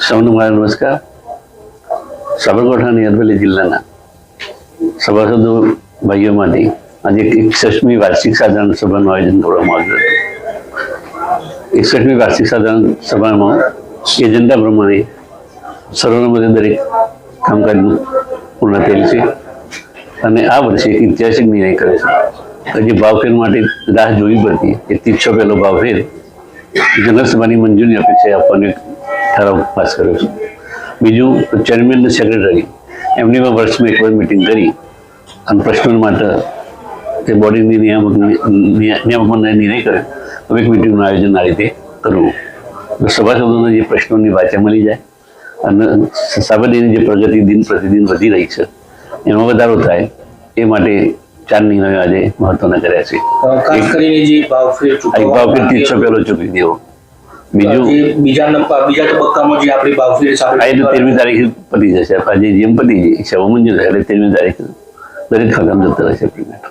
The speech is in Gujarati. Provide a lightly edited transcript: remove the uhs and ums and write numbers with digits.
સૌને મારા નમસ્કાર. સાબરકાંઠાની અરવલ્લી જિલ્લાના સભાસદો ભાઈઓ માટે આજે 61મી વાર્ષિક સાધારણ સભાનું આયોજન કરવામાં આવ્યું હતું. 61મી વાર્ષિક સાધારણ સભામાં એજન્ડા પ્રમાણે સર્વસંમતે દરેક કામકાજ પૂર્ણ થયેલ છે અને આ વર્ષે એક ઐતિહાસિક નિર્ણય કરે છે. જે ભાવફેર માટે રાહ જોવી પડતી એ 300 પહેલો ભાવફેર જનરલસભાની મંજૂરી અપેક્ષાએ આપવાનો ઠરાવ પાસ કર્યો છે. બીજું, ચેરમેન અને સેક્રેટરી એમની પણ વર્ષમાં એક વાર મિટિંગ કરી અને પ્રશ્નો માટે તે બોડીની નિયામકમાં નિર્ણય કરે તો એક મિટિંગનું આયોજન આ રીતે કરવું. સભાસદોને જે પ્રશ્નોની વાચા મળી જાય અને સાબરડીની જે પ્રગતિ દિન પ્રતિદિન વધી રહી છે એમાં વધારો થાય એ માટે 4 નિર્ણયો આજે મહત્વના કર્યા છે. ખાસ કરીને જે ભાવફેર 300 પહેલો ચૂકવી દેવો. બીજું, બીજા તબક્કામાં જે આપણી ભાવફેર 13મી તારીખે પતી જશે. આજે જેમ પતી જાય સેવા મંજૂર થાય એટલે 13મી તારીખે દરેક ખાતામાં જતા રહેશે પેમેન્ટ.